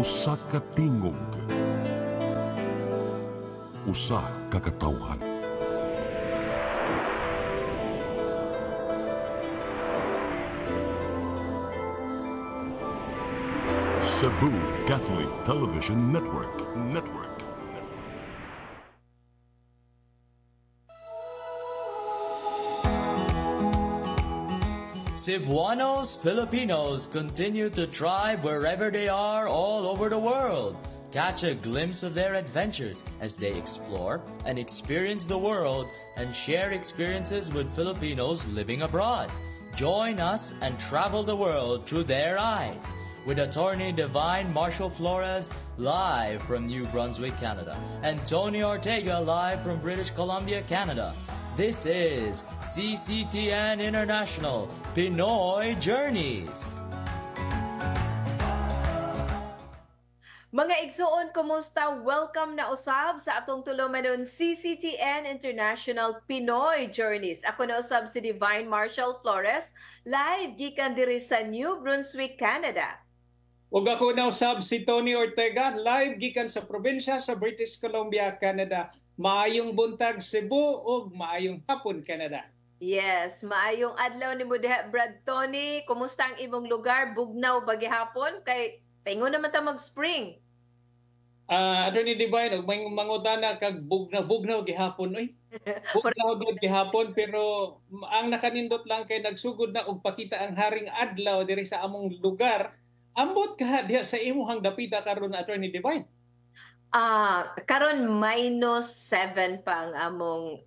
Usa ka tingog, usa ka katawhan. Cebu Catholic Television Network. Cebuanos Filipinos continue to thrive wherever they are all over the world. Catch a glimpse of their adventures as they explore and experience the world and share experiences with Filipinos living abroad. Join us and travel the world through their eyes with Attorney Divine Marshall Flores live from New Brunswick, Canada, and Tony Ortega live from British Columbia, Canada. This is CCTN International Pinoy Journeys. Mga igsoon, kumusta? Welcome na usab sa atong tulumanon CCTN International Pinoy Journeys. Ako na usab si Divine Marshall Flores, live gikan diri sa New Brunswick, Canada. Ug ako na usab si Tony Ortega, live gikan sa probinsya sa British Columbia, Canada. Maayong buntag Cebu ug maayong hapon Canada. Yes, maayong adlaw ni mo diha, Brad Tony. Kumusta ang imong lugar? Bugnaw ba gihapon? Kay paingon naman ta mag-spring. Attorney Divine, may mangutana kag bugnaw gihapon oy. Bugnaw gihapon pero ang nakanindot lang kay nagsugod na og pakita ang haring adlaw diri sa among lugar. Ambot ka diha sa imong dapita karon, Attorney Divine. Karon -7 pa ang among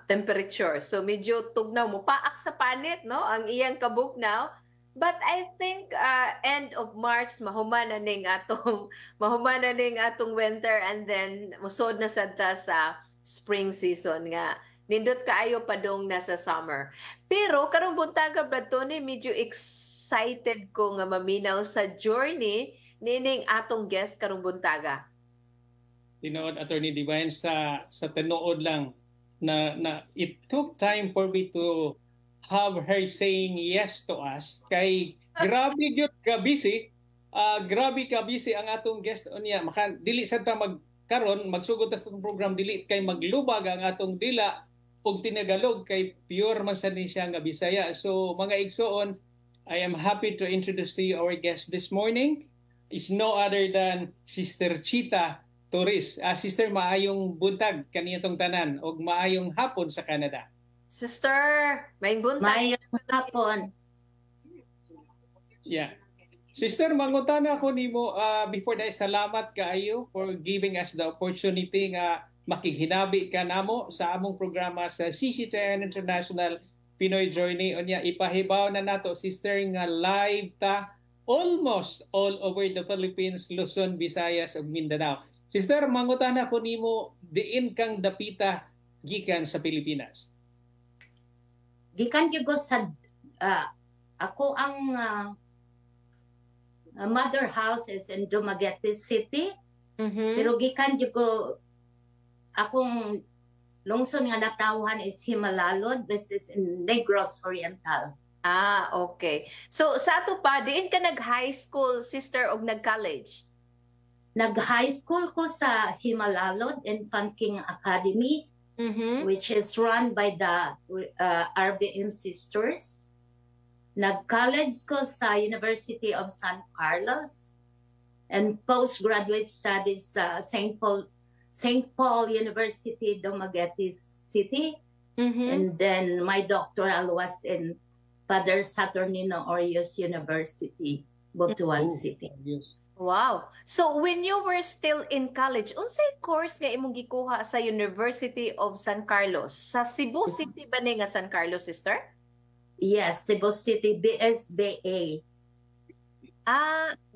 temperature. So medyo tugnaw mo paak sa panit, no? Ang iyang kabugnaw. But I think end of March mahumana ning atong winter, and then musod na sadta sa spring season nga. Nindot kaayo padong na sa summer. Pero karong buntaga, Brad Tony, medyo excited ko nga maminaw sa journey nining atong guest karong buntaga. Tinuod, Attorney Divine, sa tinuod lang na it took time for me to have her saying yes to us. Kay grabe gyud ka busy. Grabe ka busy ang atong guest unya. Maka dili sa ta magkaron magsugod ta sa program, dili kay maglubag ang atong dila og tinagalog kay pure man sa siya nga Bisaya. So mga igsoon, I am happy to introduce to you our guest this morning. Is no other than Sister Chita Torres. Sister, maayong buntag kaniyatong tanan o maayong hapon sa Canada. Sister, maayong buntag. Maayong hapon. Yeah. Sister, mangutana ko nimo before that, salamat kaayo for giving us the opportunity nga makighinabi ka namo sa among programa sa CCTN International Pinoy Journey. Unya ipahibaw na nato, sister, nga live ta almost all over the Philippines, Luzon, Visayas ug Mindanao. Sister, mangutana ko nimo, diin kang dapita gikan sa Pilipinas? Gikan gyud ko sa ako ang mother house is in Dumaguete City. Pero gikan gyud ko akong lungsod nga natawhan is Himalalod. This is in Negros Oriental. Okay. So sa ato pa, diin ka nag-high school, sister, o nag-college? Nag-high school ko sa Himalalod Infant King Academy, which is run by the RBM Sisters. Nag-college ko sa University of San Carlos and postgraduate studies sa St. Paul University, Dumaguete City. And then my doctoral was in Father Saturnino Orius University, Butuan City. Yes. Wow. So when you were still in college, unsay course nga imong gikuha sa University of San Carlos? Sa Cebu City ba ni nga San Carlos, sister? Yes, Cebu City, BSBA.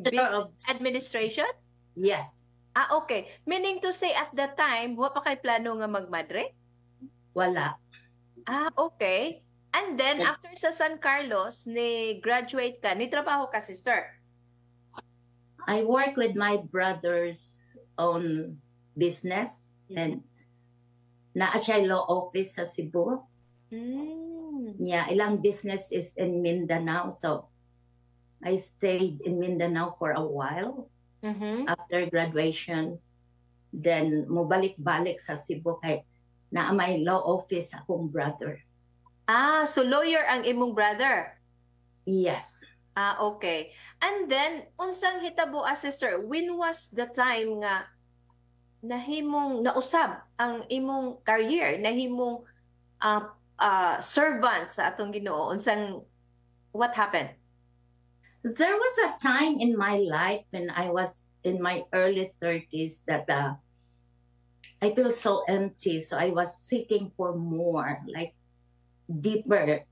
Business Administration? Yes. Okay. Meaning to say at that time, wa pa kay plano nga magmadre? Wala. Okay. And then after sa San Carlos, ni graduate ka, ni trabaho ka, sister? I work with my brother's own business and naa siya law office sa Cebu. Yeah, ilang business is in Mindanao, so I stayed in Mindanao for a while. after graduation. Then mubalik-balik sa Cebu kay na may law office akong brother. So lawyer ang imong brother? Yes. Okay. And then, unsang hitabo, sister, when was the time nga nahimong nausab ang imong career, nahimong servant sa atong Ginoo? What happened? There was a time in my life when I was in my early 30s that I feel so empty. So I was seeking for more, like deeper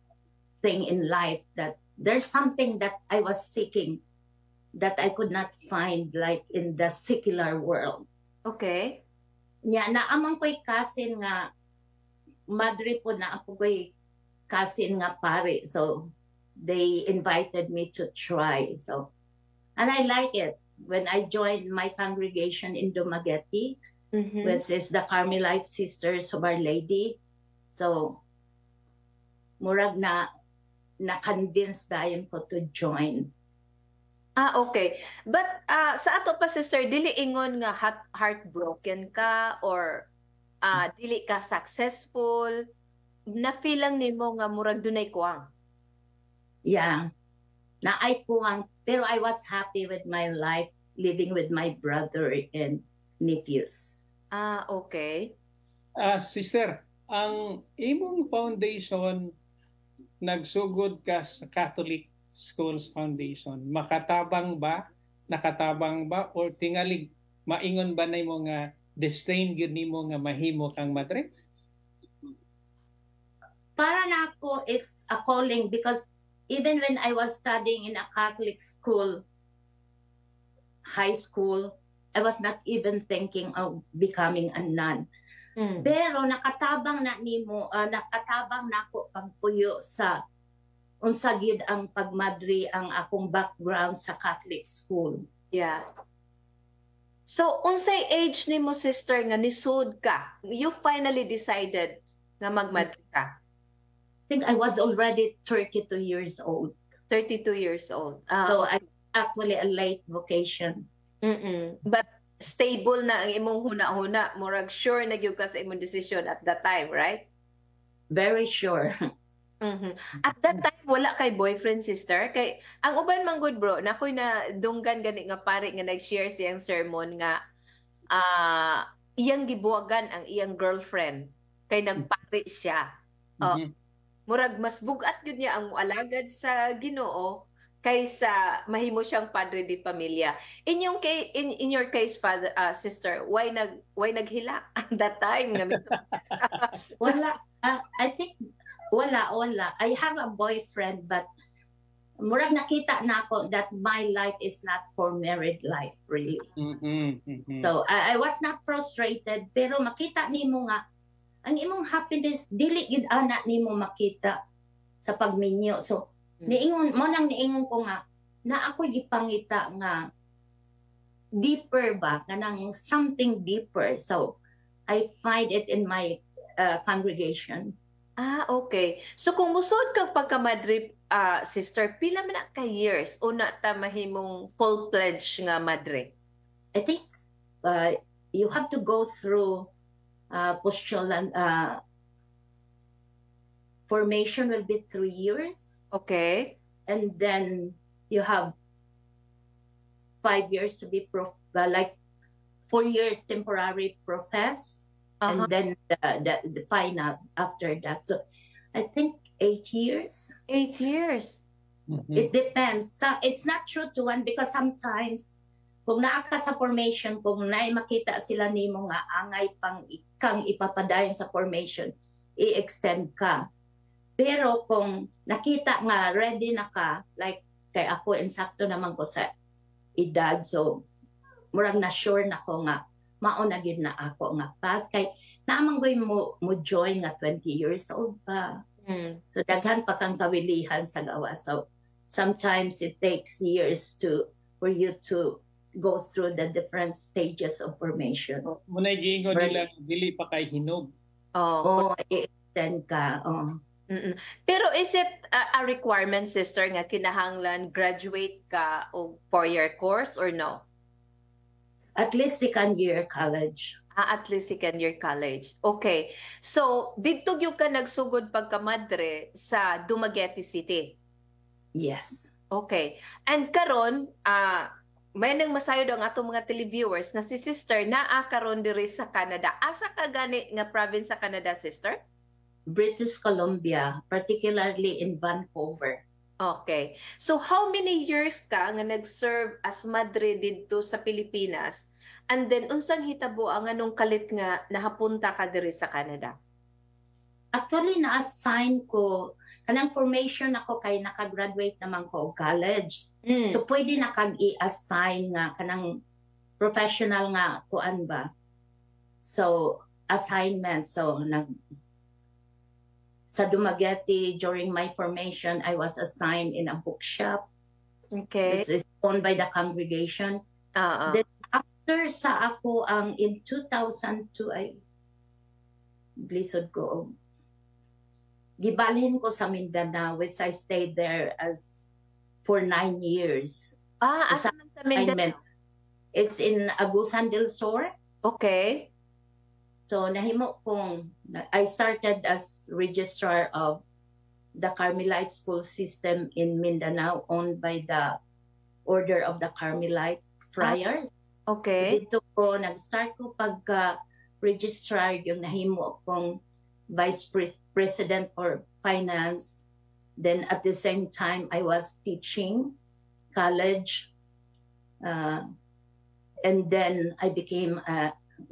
thing in life, that there's something that I was seeking that I could not find like in the secular world. Okay. Nya na amang ko'y cousin nga madre po na ako ko'y cousin nga pare. So they invited me to try. So and I like it. When I joined my congregation in Dumaguete, which is the Carmelite Sisters of Our Lady. So murag na-convince dayon ko to join. Okay. But sa ato pa, sister, dili ingon nga heartbroken ka or dili ka successful, na-feel lang nimo nga murag dunay kuwang? Yeah. Naay kuwang, pero I was happy with my life living with my brother and nephews. Okay. Sister, ang imong foundation nagsugod ka sa Catholic Schools Foundation, makatabang ba, nakatabang ba, or tingalig maingon ba na mo nga destined gyud nimo nga mahimo kang madre? Para na ako, it's a calling because even when I was studying in a Catholic school, high school, I was not even thinking of becoming a nun. Pero nakatabang na ako pagpuyo sa unsa gid ang pagmadri ang akong background sa Catholic school. Yeah. So unsay age nimo, sister, nga nisud ka? You finally decided nga magmadri ka? I think I was already 32 years old. 32 years old. So I actually a late vocation. But stable na ang imong huna-huna, murag sure na gyud ka sa imong decision at that time, right? Very sure. At that time wala kay boyfriend, sister? Kay ang uban man good bro, nakoy na dunggan gani nga pare nga nag-share siyang sermon nga iyang gibuwagan ang iyang girlfriend kay nagpare siya. Murag mas bugat gyud niya ang alagad sa Ginoo kaysa mahimo siyang padre di pamilya. In your case, father, sister, why naghila at that time nga Wala. I think wala. I have a boyfriend, but murag nakita na ako that my life is not for married life, really. So I was not frustrated, pero makita nimo nga ang imong happiness dili gid ana nimo makita sa pagminyo. So niingon ko nga na ako gipangita nga deeper ba kanang something deeper. So I find it in my congregation. Okay. So kung musod kang pagka-madre, sister, pila man na ka years una ta mahimong full-pledged nga madre? I think you have to go through postulant formation will be 3 years. Okay. And then you have 5 years to be like 4 years temporary profess, and then the final after that. So I think 8 years. 8 years. It depends. So it's not true to one because sometimes kung naa ka sa formation, kung naay makita sila nimo nga angay pang ikang ipapadayon sa formation, i-extend ka. Pero kung nakita nga ready na ka, like kay ako, insakto naman ko sa edad, so murag na sure na ko nga mauna gid na ako nga path kay naamang goy mo join nga 20 years old pa. So daghan pa kang kawilihan sa gawa. So sometimes it takes years for you to go through the different stages of formation. Munay giingon nila dili pa kay hinog. I-extend ka. Pero is it a requirement, sister, nga kinahanglan graduate ka o 4-year course or no? At least second year college. At least second year college. Okay. So, dito yung ka nagsugod pagkamadre sa Dumaguete City. Yes. Okay. And karon, may nang masayod ang atong mga televiewers na si sister naa karon diri sa Canada. Asa ka gani nga province sa Canada, sister? British Columbia, particularly in Vancouver. Okay. So how many years ka nga nag-serve as madre didto sa Pilipinas? And then unsang hitabo ang anong kalit nga nahapunta ka diri sa Canada? Actually, na-assign ko, kanang formation ako kay nakagraduate naman ko og college. So pwede na kag i-assign nga kanang professional nga kuan ba. So assignment, so sa Dumaguete, during my formation, I was assigned in a bookshop. Okay. Which is owned by the congregation. Then after sa ako, in 2002, ay blisod ko. Gibalhin ko sa Mindanao, which I stayed there for 9 years. Asa man sa Mindanao? It's in Agusan del Sur. Okay. So nahimo kong, I started as registrar of the Carmelite school system in Mindanao, owned by the Order of the Carmelite Friars. Okay. Dito ko, nag-start ko pagka-registrar, yung nahimo kong vice president for finance. Then at the same time, I was teaching college. And then I became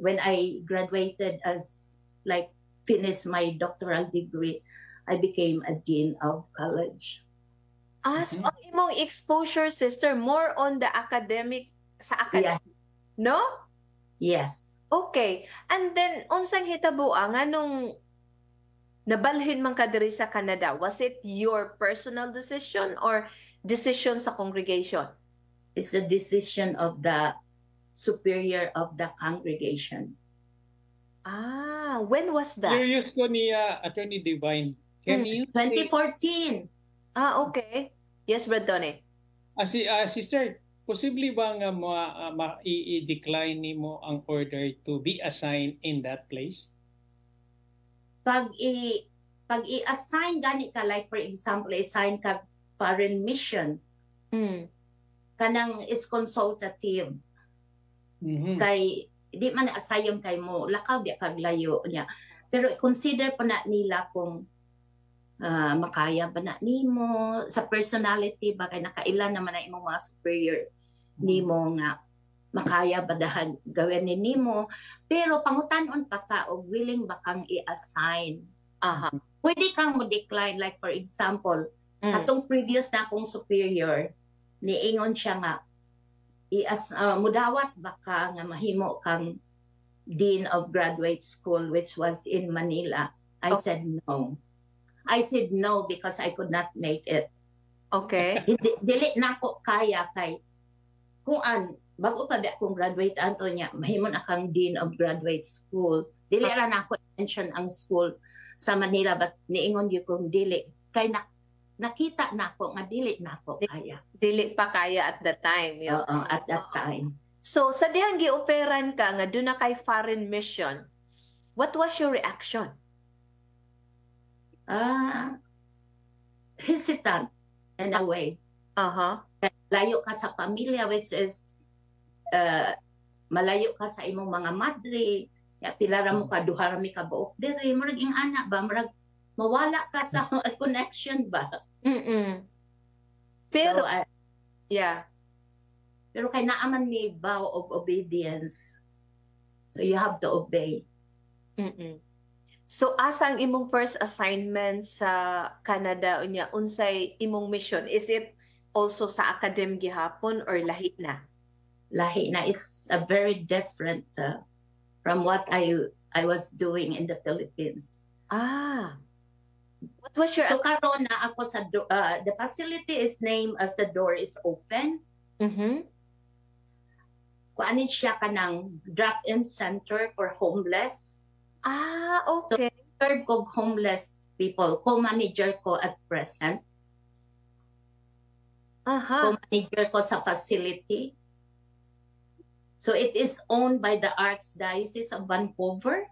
when I graduated finished my doctoral degree, I became a dean of college. So ang imong exposure, sister, more on the academic, sa academic, no? Yes. Okay. And then, unsang hitabo nung nabalhin man ka diri sa Canada? Was it your personal decision or decision sa congregation? It's the decision of the superior of the congregation. When was that? Curious ko ni Attorney Divine. Can you 2014. Okay. Yes, Brad Donnie. Sister, posible ba nga i-decline nimo ang order to be assigned in that place? Pag i-assign gani ka, like for example, assign ka foreign mission, kanang is consultative. Kay di man asayon kay mo lakaw di kag layo niya, pero consider pa na nila kung makaya ba na nimo sa personality ba, kay nakailan naman na imong mga superior nimo nga makaya ba dahan gawin ni nimo, pero pangutan-on pa ka og willing ba kang i-assign. Pwede kang mo decline, like for example katong previous na akong superior niingon siya nga mudawat baka nga mahimo kang Dean of Graduate School, which was in Manila. I said no. I said no because I could not make it. Okay. Dili na ko kaya kay kuan bago pa ba akong graduate anto niya mahimo na kang Dean of Graduate School. Dili ra na ako mention ang school sa Manila, but niingon gyud kong dili kay nakita na ako nga dili na ako kaya. Dili pa kaya at that time. At that time. So, sa dihang gi-operan ka nga doon na kay foreign mission, what was your reaction? Hesitant in a way. Layo ka sa pamilya, which is malayo ka sa imong mga madre, pilara mo ka, duha mi ka buok diri, murag ing anak ba, murag mawala ka sa connection ba? Pero, so, pero kay naaman ni vow of obedience. So you have to obey. So asa ang imong first assignment sa Canada unya unsay imong mission? Is it also sa academic gihapon or lahi na? Lahi na. It's a very different from what I was doing in the Philippines. What was your... So karon na ako sa the facility is named as the door is open. Kuanin siya kanang drop-in center for homeless. Okay. So, third kog homeless people, co-manager ko at present. Co-manager ko sa facility. So it is owned by the Archdiocese of Vancouver.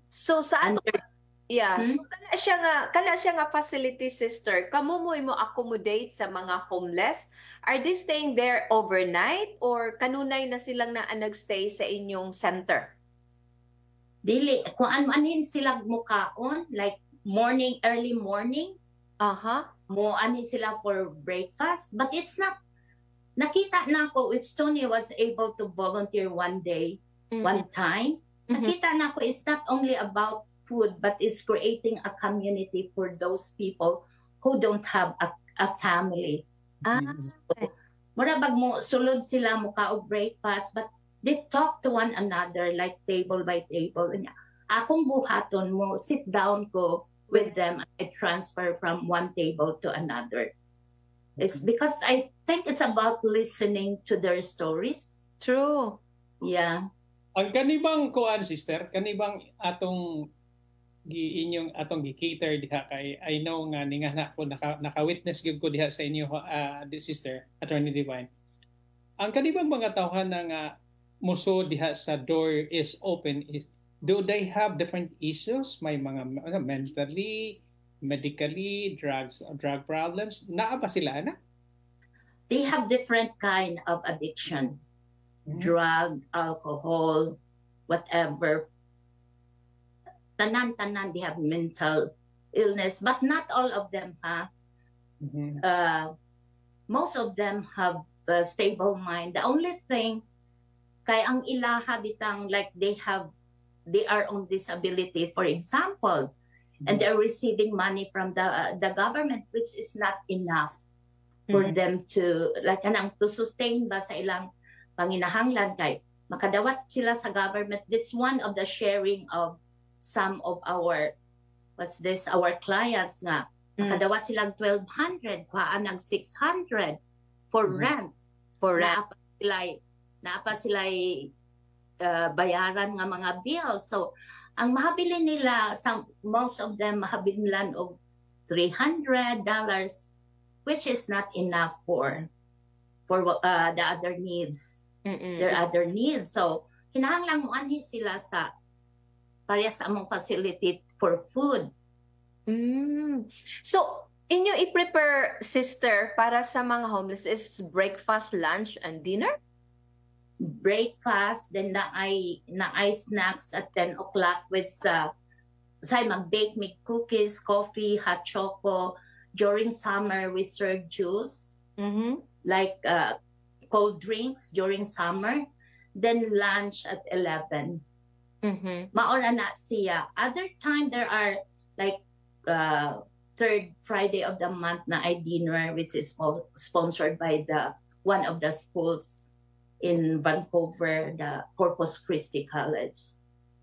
So sa ato, yeah, Hmm? so kana siya nga facility, sister. Kamo mo accommodate sa mga homeless? Are they staying there overnight or kanunay na silang nagstay sa inyong center? Dili, kung ano-anin sila mukaon, like morning, early morning, mo ani sila for breakfast. But it's not, nakita na ko, Tony was able to volunteer one day, one time. Nakita na ko, it's not only about food, but it's creating a community for those people who don't have a family. So, murabag mo, sulod sila mukaog breakfast, but they talk to one another like table by table. Akong buhaton mo, sit down ko with them. I transfer from one table to another. It's because I think it's about listening to their stories. True. Yeah. Ang kanibang kuan, sister, kanibang atong inyong atong gi-cater diha kay I know nga ninga na ko naka-witness gyud ko diha sa inyo sister Attorney Divine. Ang kanibang mga tawhan na nga muso diha sa door is open is do they have different issues, may mga mentally, medically, drug problems, naa ba sila na? They have different kind of addiction. Drug, alcohol, whatever. Tanan, they have mental illness, but not all of them have. Most of them have a stable mind. The only thing, kay ang ilaha bitang like they are on disability, for example, and they're receiving money from the government, which is not enough for them to, like anang to sustain ba sa ilang panginahanglan kay makadawat sila sa government. This one of the sharing of some of our our clients nga makadawat silang 1,200 kuhaan ng 600 for rent. Naapa sila bayaran nga mga bills. So ang mahabili nila, most of them mahabili nila og $300, which is not enough for the other needs. Their other needs. So kinahanglan mo anhi sila sa pareha sa among facility for food. So inyo i-prepare, sister, para sa mga homeless is breakfast, lunch, and dinner? Breakfast, then na ay snacks at 10 o'clock with mag-bake me cookies, coffee, hot choco. During summer, we serve juice, like cold drinks during summer. Then lunch at 11. Maora na siya. Other time, there are like third Friday of the month na ay dinner, which is sponsored by one of the schools in Vancouver, the Corpus Christi College.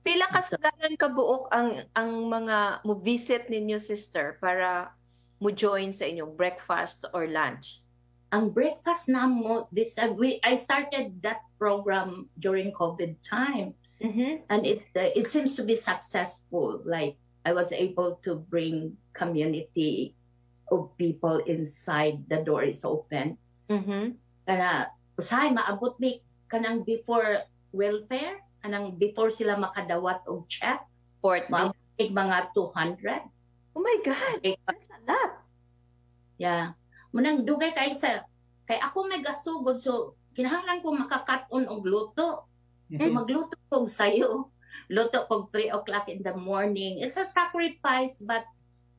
Pila kasagaran kabuok ang mga mo visit ninyo, sister, para mo join sa inyong breakfast or lunch? Ang breakfast namo I started that program during COVID time, and it seems to be successful. Like I was able to bring community of people inside. The door is open. Kana usahay maabot mi kanang before welfare, kanang before sila makadawat og check, maabot mga 200. Oh my God, that's a lot. Yeah. Munang dugay kay ako may gasugod, so kinahanglan ko makakaton og luto. So magluto ko og sayo. Luto ko 3 o'clock in the morning. It's a sacrifice, but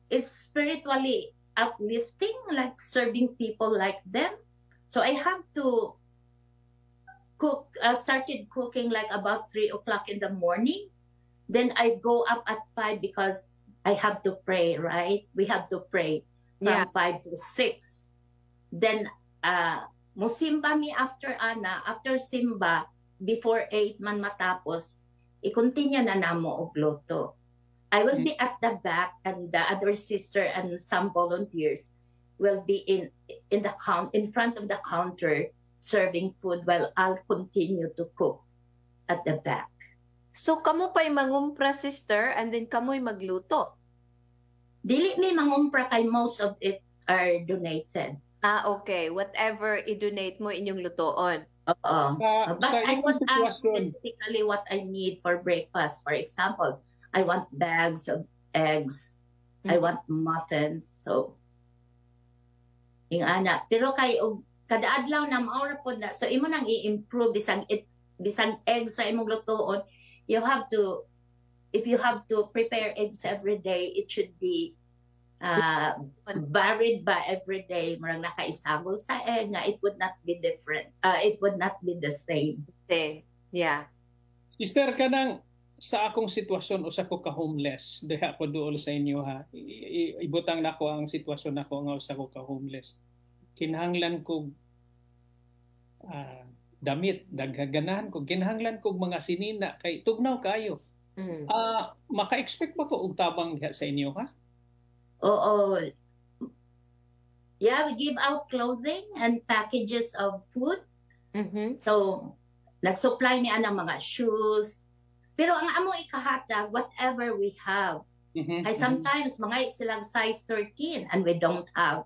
it's spiritually uplifting, like serving people like them. So I have to cook, started cooking like about 3 o'clock in the morning. Then I go up at 5 because I have to pray, right? We have to pray from 5 to 6. Then musimba mi after simba, before 8 man matapos, i-continue na namo og luto. I will be at the back, and the other sister and some volunteers will be in front of the counter serving food while I'll continue to cook at the back. So kamo pa'y mangumpra, sister, and then kamo'y magluto? Dili mi mangumpra kay most of it are donated. Okay. Whatever i-donate mo inyong lutoon. Oo. Sa But I imong would ask sitwasyon, specifically what I need for breakfast. For example, I want bags of eggs. I want muffins. So, yung ana. Pero kay kada adlaw na maura po na. So, imo nang i-improve bisang eggs sa imong lutoon. You have to, if you have to prepare eggs every day, it should be varied by every day. Marang nakaisagol sa egg nga it would not be different. It would not be the same. Same. Yeah. Sister, kanang sa akong sitwasyon usa ko ka homeless diha ko duol sa inyo ha. Ibutang nako ang sitwasyon nako nga usa ko ka homeless. Kinahanglan ko damit, daghaganan ko, kinahanglan ko mga sinina kay tugnaw kayo. Maka-expect ba ko og tabang diha sa inyo ha? Oo. Yeah, we give out clothing and packages of food. So, nag-supply niya ng mga shoes. Pero ang amo ikahatag, whatever we have. Kaya sometimes, mga silang size 13 and we don't have.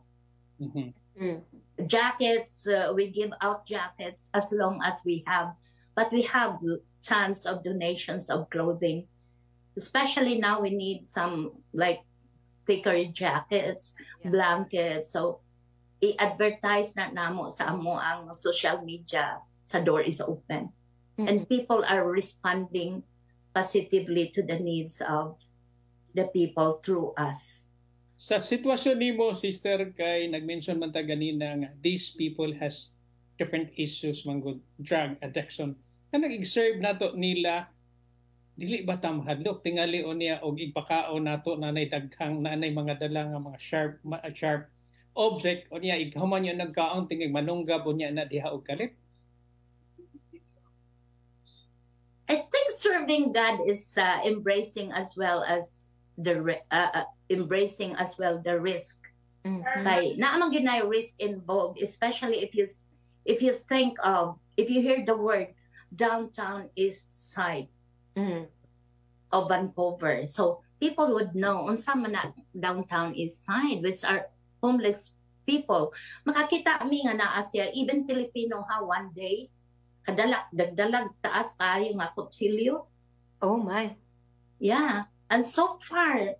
Jackets, we give out jackets as long as we have. But we have tons of donations of clothing. Especially now, we need some like thicker jackets, blankets. So, i-advertise na namo sa amo ang social media sa door is open. And people are responding positively to the needs of the people through us. Sa sitwasyon nimo, sister, kay nag-mention man ta ganina nga these people has different issues man good drug addiction. Nga nag-serve nato nila dili ba ta mahadlok tingali o niya og ipakaon nato nanay daghang nanay mga dala nga mga sharp object o niya ighuman niya nagkaon tingig manunggab o niya na diha og kalit. I think serving God is embracing as well the risk. Kay naamang yun na risk involved, especially if you think of, if you hear the word downtown east side of Vancouver, so people would know unsa man na downtown east side, which are homeless people. Makakita kami nga naa siya, even Filipino ha, one day dagdalag taas kayo nga kutsilyo. Oh my. Yeah. And so far,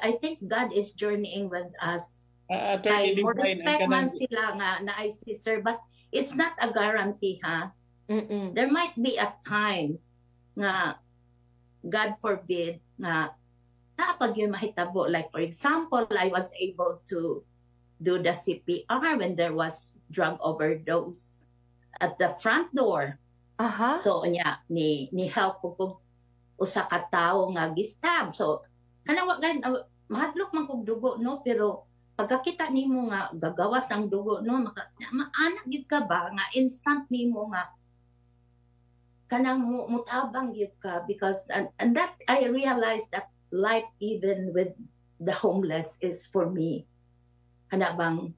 I think God is journeying with us. Ay, more respect man sila nga na ay sister, but it's not a guarantee, ha? There might be a time nga, God forbid, nga napag yung mahitabo. Like, for example, I was able to do the CPR when there was drug overdose at the front door. So, ni help ko usa ka tawo nga gistab. So, kanawa gan mahadlok man kog dugo, no, pero pagkakita nimo nga gagawas ng dugo, no, maanak gyud ka ba nga instant nimo nga kanang mutabang gyud ka, because and that I realized that life even with the homeless is for me kana bang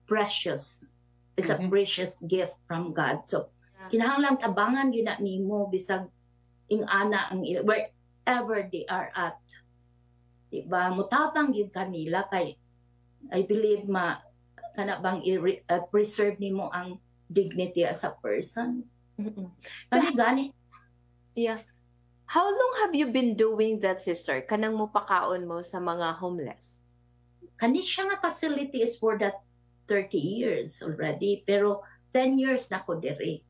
precious. It's a precious gift from God. So kinahanglan tabangan gyud na nimo bisag ing-ana ang wherever they are at. Diba? Mutabang yun kanila kay I believe kana bang preserve nimo ang dignity as a person. Kani gani. Yeah. How long have you been doing that, sister? Kanang mo pakaon mo sa mga homeless? Kani siya nga facility is for that 30 years already, pero 10 years na ko diri.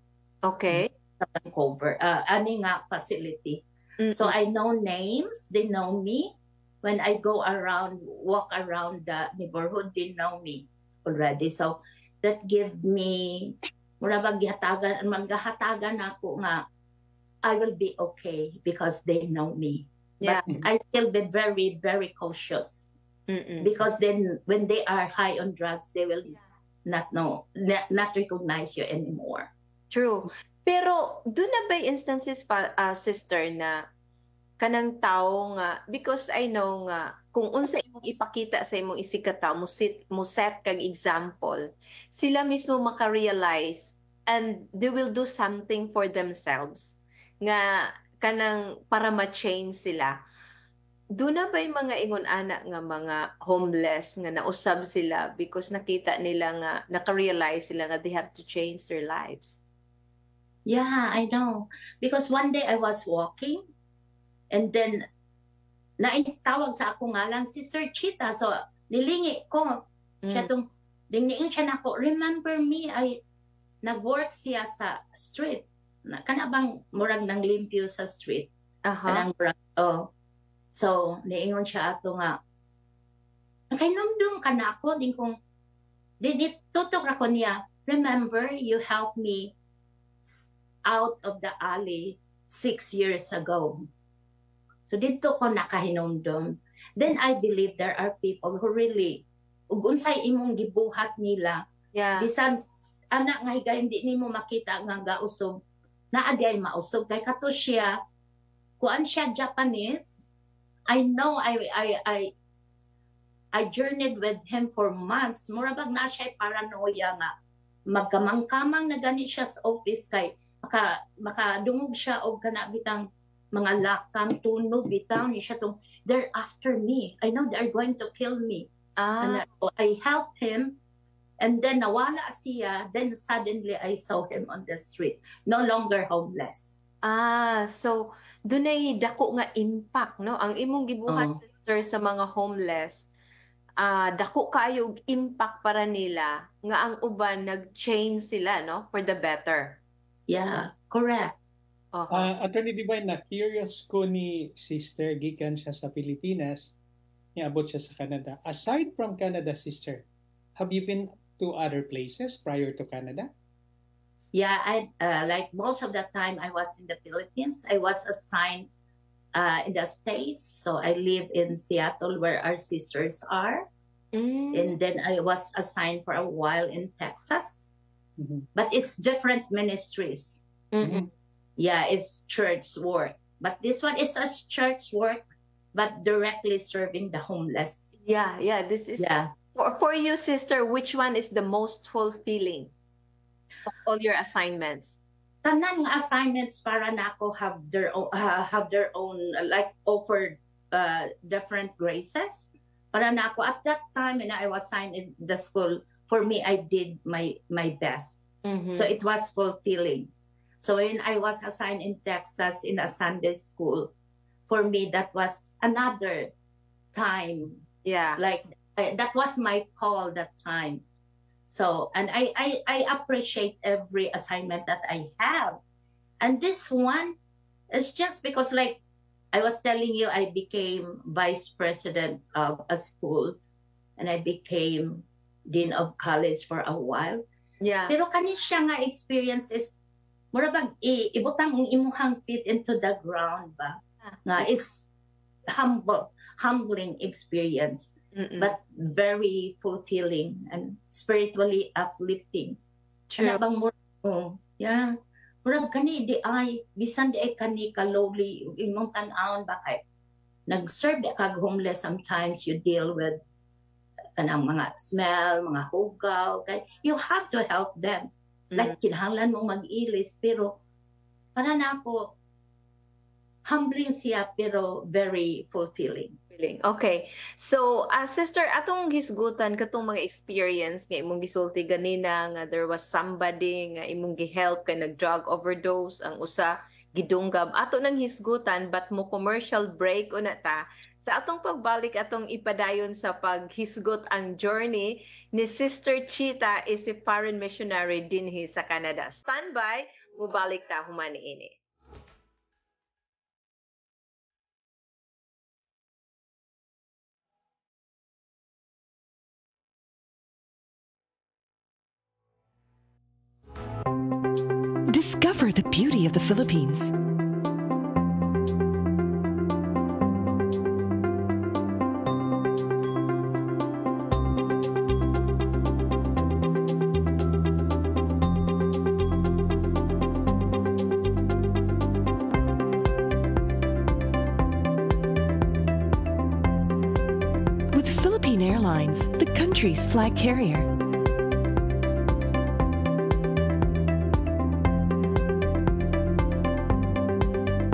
Okay. Sa Vancouver, ani nga facility. So I know names, they know me. When I go around, walk around the neighborhood, they know me already. So that give me, murabag manggahatagan ako nga, I will be okay because they know me. Yeah. But I still be very, very cautious. Because then when they are high on drugs, they will not recognize you anymore. True. Pero doon na ba instances pa, sister, na kanang tao nga, because I know nga kung unsa imong ipakita sa imong isikataw mo set kag example, sila mismo maka-realize and they will do something for themselves nga kanang para ma-change sila. doon na ba yung mga ingon anak nga mga homeless nga nausab sila because nakita nila nga naka-realize sila nga they have to change their lives? Yeah, I know. Because one day I was walking and then naitawag sa akong ngalan si Sir Chita. So nilingi ko. Siya tong dingniin siya nako. Remember me, I nag-work siya sa street. Kanabang murag nang limpyo sa street. Kanang oh. So niingon siya ato nga nakainomdom ka na ako din kung tutok ra ko niya. Remember you helped me out of the alley 6 years ago. So dito ko nakahinomdom. Then I believe there are people who really ug unsay imong gibuhat nila. Yeah. Bisan anak nga higay hindi nimo makita nga gausog. Naa di ay mausog kay kato siya. Kuan siya Japanese. I know I journeyed with him for months. Mura bag na siya paranoia nga magkamang-kamang na gani siya sa office kay makadungog siya og kana bitang mga lakang tunog bitaw ni siya tong they're after me. I know they're going to kill me. And I helped him and then nawala siya. Then suddenly I saw him on the street. No longer homeless. So dunay dako nga impact no ang imong gibuhat sister sa mga homeless. Dako kayo og impact para nila nga ang uban nag-change sila no for the better. Yeah, correct. Attorney Divine, na curious ko ni sister, gikan siya sa Pilipinas, niabot siya sa Canada. Aside from Canada, sister, have you been to other places prior to Canada? Yeah, I like most of the time I was in the Philippines. I was assigned in the States. So I live in Seattle where our sisters are. And then I was assigned for a while in Texas. But it's different ministries. Yeah, it's church work. But this one is a church work, but directly serving the homeless. Yeah. This is for you, sister. Which one is the most fulfilling of all your assignments? Tanan nga assignments para nako have their own like offered different graces. Para nako at that time when I was assigned in the school, for me I did my best. So it was fulfilling. So when I was assigned in Texas in a Sunday school, for me that was another time. Yeah, like that was my call that time. So and I appreciate every assignment that I have, and this one is just because like I was telling you, I became vice president of a school, and I became dean of college for a while. Yeah. Pero kani siya nga experience is mura bag ibutang ang imuhang feet into the ground ba. Nga it's humbling experience, but very fulfilling and spiritually uplifting. True. Ano bang yeah. Mura kani di ay bisan di ay kani ka lowly imong tan-awon ba kay nag-serve ka homeless, sometimes you deal with kanang mga smell, mga hugaw, okay? You have to help them. Like, kinahanglan mong mag-ilis, pero para na ako, humbling siya, pero very fulfilling. Okay. So, sister, atong hisgutan, katong mga experience nga imong gisulti ganina, nga there was somebody nga imong gi-help kay nag-drug overdose, ang usa, gidunggab. Ato nang hisgutan, but mo commercial break una ta. Sa atong pagbalik atong ipadayon sa paghisgot ang journey ni Sister Chita is a foreign missionary dinhi sa Canada. Standby, mubalik ta humani ini. Discover the beauty of the Philippines. With Philippine Airlines, the country's flag carrier.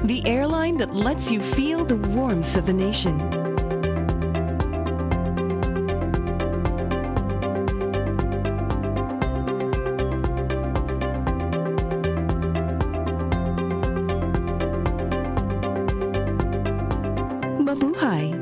the airline that lets you feel the warmth of the nation. Mabuhay!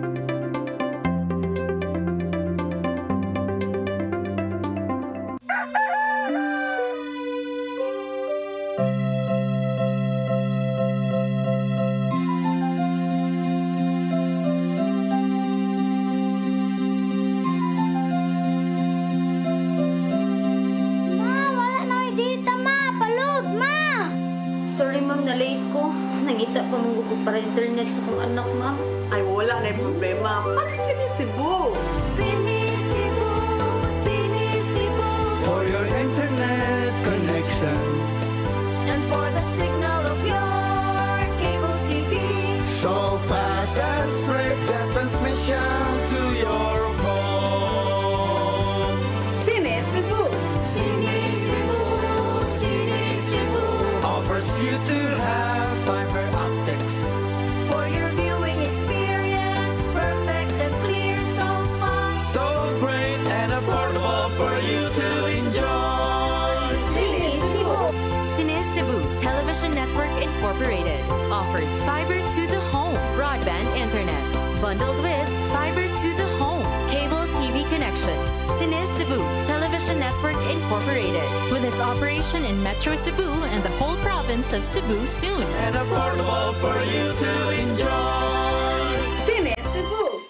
Na-late ko. Nangita pa mong ko para internet sa kong anak, ma'am. Ay, wala na yung problema. Pag-sinisibo! Sinisibo, sinisibo. For your internet connection. And for the signal of your cable TV. So fast and straight that transmission to your home. Sinisibo! Sinisibo, sinisibo. Offers you to have fiber optics. For your viewing experience, perfect and clear, so fine. So great and affordable for you to enjoy. Sinisibo. Cebu Television Network Incorporated offers fiber to the home broadband internet bundled with fiber to the home cable TV connection. Cebu Television Network Incorporated with its operation in Metro Cebu and the whole province of Cebu soon. And affordable for you to enjoy. Sinisibo!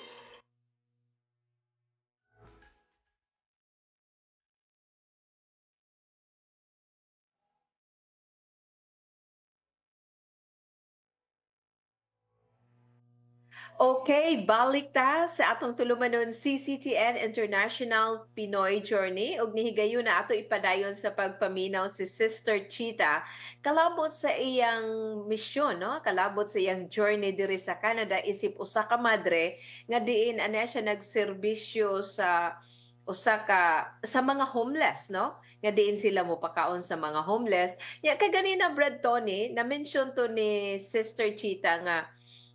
Okay, balik ta sa atong tulumanon CCTN International Pinoy Journey ug nihigayon na ato ipadayon sa pagpaminaw si Sister Chita kalabot sa iyang misyon, no? Kalabot sa iyang journey diri sa Canada isip usa ka madre nga diin ana siya nagserbisyo sa sa mga homeless, no? Nga diin sila mo pakaon sa mga homeless. Ya kaganina Brad Tony na mention to ni Sister Chita nga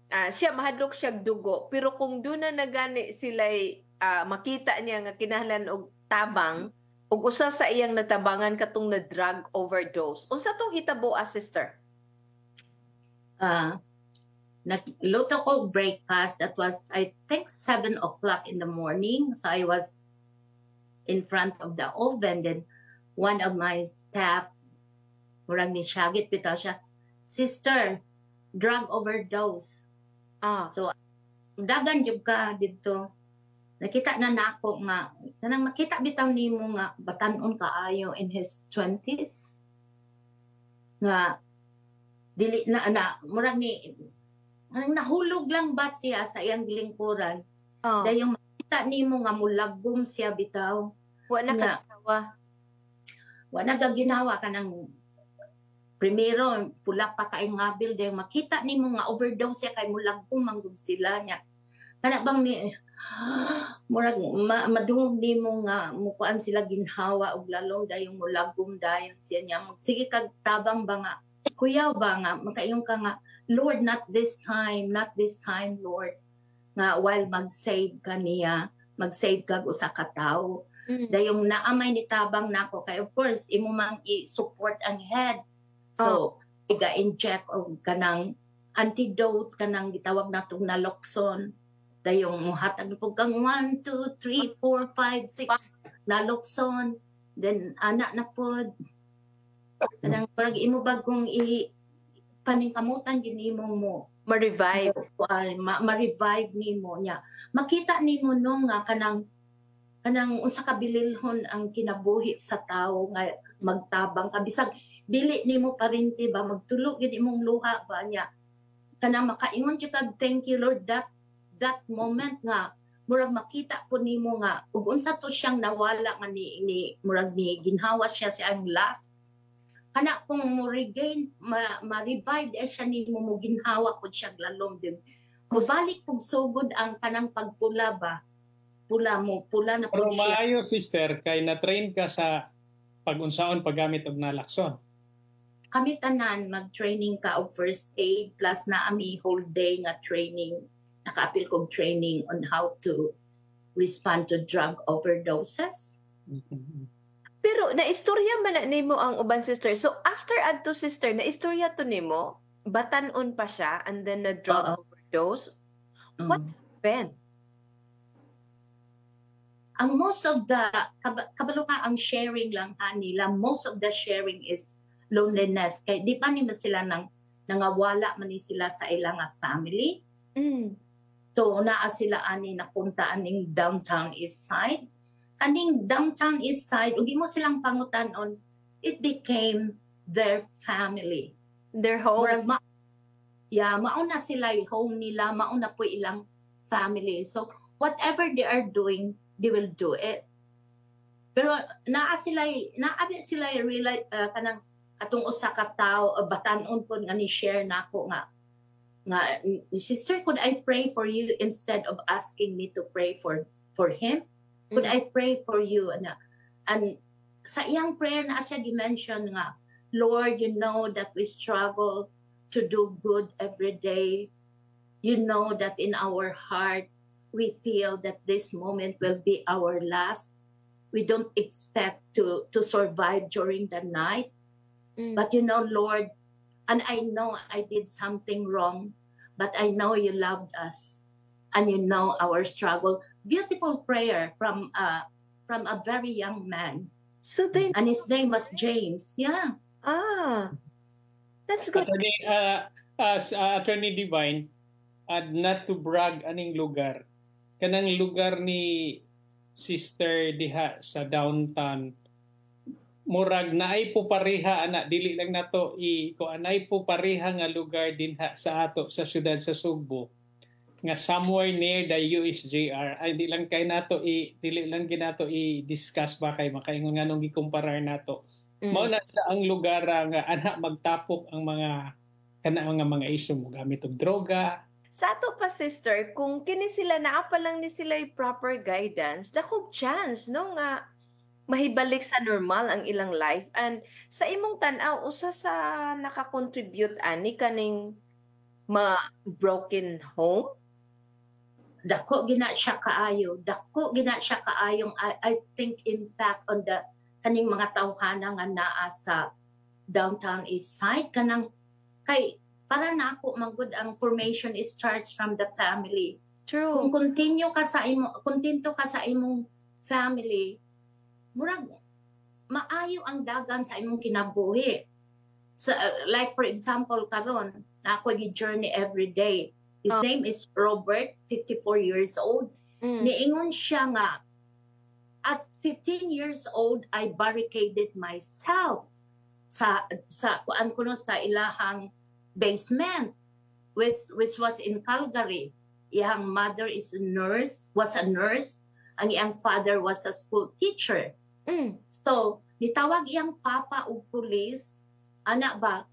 siya mahadlok siya dugo pero kung doon na nagani sila makita niya nga kinahanglan og tabang ug usa sa iyang natabangan katong na drug overdose unsa tong hitabo sister? Nagluto ko breakfast. That was, I think, 7 o'clock in the morning. So I was in front of the oven. Then one of my staff, murang ni Shagit, bitaw siya, "Sister, drug overdose." So, dagan jud ka dito. Nakita na nako nga, kanang makita bitaw nimo nga batan-on kaayo in his 20s. Nga dili na murag ni nahulog lang ba siya sa iyang gilingkuran. Dayong makita nimo nga mulagom siya bitaw. Wa na kaginawa. Wa na gaginawa kanang primero, pula pa kay nga building, makita ni mo nga overdose siya kay mulagkong manggod sila niya. Kana bang murag madungog ni mo nga mukuan sila ginhawa og lalong dayong mulagom dayon siya niya. Sige kag tabang ba nga, kuyaw ba nga, makayong ka nga, Lord, not this time, Lord. Nga while mag-save ka niya, mag-save kag usa ka tawo. Dayong naamay ni tabang nako kay of course, imo mang i-support ang head. So, iga-inject o kanang antidote, kanang gitawag na itong naloxone. Dayong muhatag po kang 1, 2, 3, 4, 5, 6 naloxone. Then, anak na po. Kanang parang imo bagong paningkamutan ginimo mo. Ma-revive. Ma-revive nimo niya. Makita nimo nung nga kanang unsa kabililhon ang kinabuhi sa tao nga magtabang ka bisag dili nimo parinti ba magtulog gid imong luha ba niya kanang makaingon jud kag thank you Lord that moment nga murag makita po nimo nga ug unsa to siyang nawala nga ni murag ni ginhawa siya sa ang last kana kung mo regain ma-revive siya nimo mo ginhawa pud siya lalom din kung balik pug sugod ang kanang pagpula ba pula na pero pud siya. Maayo sister kay na train ka sa pag-unsaon paggamit og naloxone. kami tanan mag-training ka og first aid plus na ami whole day nga training, nakaapil kog training on how to respond to drug overdoses. Pero naistorya man na nimo ang uban sister. So after adto sister, naistorya to nimo, batanon pa siya and then na drug overdose. What happened? Ang most of the kabalo ka ang sharing lang nila, most of the sharing is loneliness. Kay di pa nimo sila nangawala man ni sila sa ilang family. So naa sila ani napunta aning downtown east side. Kaning downtown east side, ugi mo silang pangutanon, it became their family. Their home. Mauna sila yung home nila, mauna po ilang family. So whatever they are doing, they will do it. Pero naa sila realize kanang katong usa ka tawo batanon po nga ni share nako nga sister, could I pray for you instead of asking me to pray for him? Could I pray for you? And sa iyang prayer na siya dimension nga, Lord, you know that we struggle to do good every day. You know that in our heart, we feel that this moment will be our last. We don't expect to survive during the night. But you know, Lord, and I know I did something wrong, but I know you loved us and you know our struggle. Beautiful prayer from a very young man. So then, and his name was James. Yeah. That's good. Attorney Divine, not to brag aning lugar. Kanang lugar ni Sister diha sa downtown, murag naay po pareha ana, dili lang nato ko anay po pareha nga lugar dinha sa ato sa syudad sa Sugbo nga somewhere near the USJR. Ay dili lang ginato i-discuss ba kay makaingon nganong gikumparar nato. Mao na sa ang lugar nga ana magtapok ang mga isyu mo gamit og droga. Sa ato pa sister, kung kini sila naa pa lang ni sila proper guidance, dakog chance no nga mahibalik sa normal ang ilang life. And sa imong tan-aw usa sa naka-contribute ani kaning broken home. Dako gina siya kaayong I think impact on the kaning mga tawhana nga naa sa downtown east side kanang kay para na ako manggod ang formation starts from the family. True. Kung kontento ka sa imong family, murag maayo ang dagan sa imong kinabuhi. So, like for example karon na ako journey every day. His name is Robert, 54 years old. Niingon siya nga, at 15 years old, I barricaded myself sa kuan kuno sa ilahang basement, which was in Calgary. Iyang mother was a nurse, ang iyang father was a school teacher. So, nitawag iyang papa og pulis, ana ba,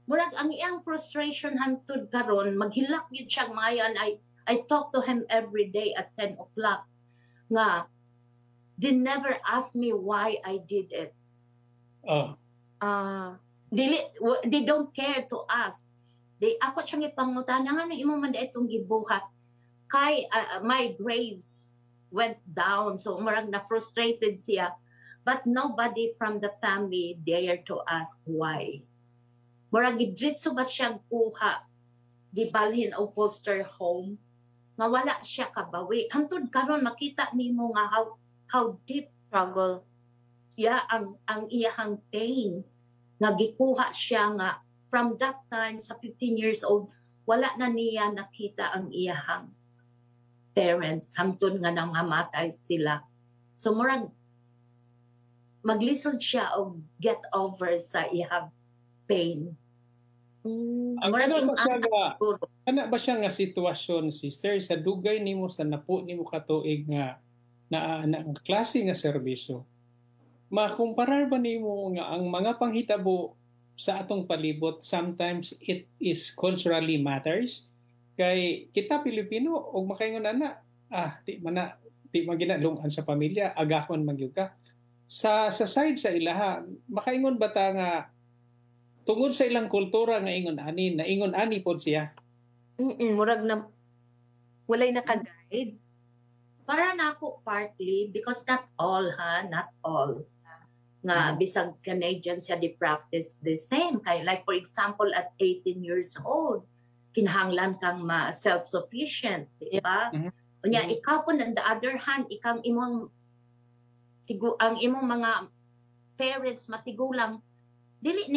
murag ang iyang frustration hantud karon maghilak gyud siya mayan. I talk to him every day at 10 o'clock nga they never asked me why I did it. They don't care to ask. Ako siyang ipangutana nga imo man itong gibuhat kay my grades went down, so murag na frustrated siya, but nobody from the family dared to ask why. Murag gidritso ba siya kuha gibalhin og foster home nga wala siya kabawi. Hantod karon makita nimo nga how deep struggle ang iyahang pain nga gikuha siya nga from that time sa 15 years old wala na niya nakita ang iyahang parents hangtod nga namamatay sila. So murag maglisod siya og get over sa iyahang pain. Ano ba siya nga sitwasyon, sister, sa dugay nimo sa napo nimo katuig nga ang klase nga serbisyo? Makumparar ba nimo nga ang mga panghitabo sa atong palibot, sometimes it is culturally matters? Kay kita Pilipino og makaingon ana, di maginalungan sa pamilya, agahon magyud ka. Sa side sa ilaha, makaingon ba ta nga tungod sa ilang kultura nga ingon ani, na ingon ani pod siya. Murag na walay naka-guide. Para na ako partly, because not all nga bisag Canadian siya di practice the same. Kay like for example at 18 years old, kinahanglan kang self-sufficient, di ba? Unya ikaw po on the other hand, ang imong mga parents matigulang dili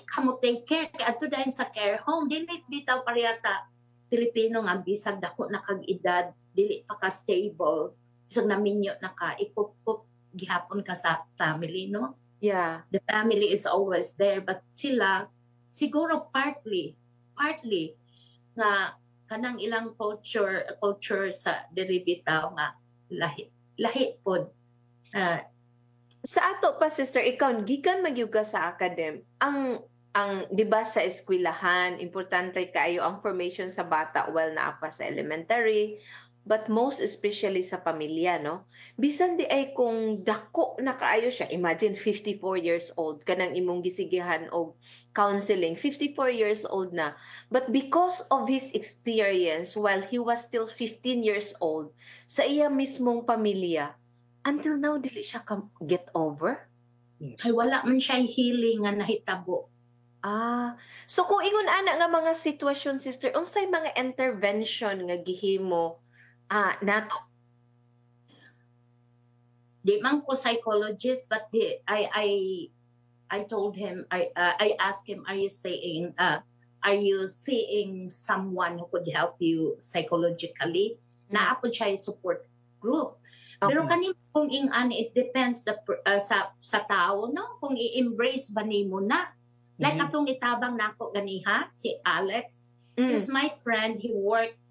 ka mo take care kay adto dayon sa care home, dili bitaw pareha sa Pilipino nga bisag dako na kag edad, dili pa ka stable, bisag naminyo na ka ikup gihapon ka sa family, no? Yeah. The family is always there, but sila siguro partly nga kanang ilang culture sa diri bitaw nga lahi pod. Sa ato pa sister, ikaw gikan magyuga sa academ, ang 'di ba sa eskwelahan importante kaayo ang formation sa bata while naa pa sa elementary, but most especially sa pamilya, no? Bisan di ay kung dako na kaayo siya, imagine 54 years old kanang imong gisigihan og counseling, 54 years old na, but because of his experience while he was still 15 years old sa iya mismong pamilya, until now dili siya get over. Ay wala man siya healing nga nahitabo. So kung ingon ana nga mga sitwasyon sister, unsay mga intervention nga gihimo nato? Di man ko psychologist, but I told him, I asked him, are you seeing someone who could help you psychologically? Na ako siya support group. Okay. Pero kanimo kung it depends sa tao, no? Kung i-embrace ba nimo na. Like atong itabang nako ganiha, si Alex, is my friend. He worked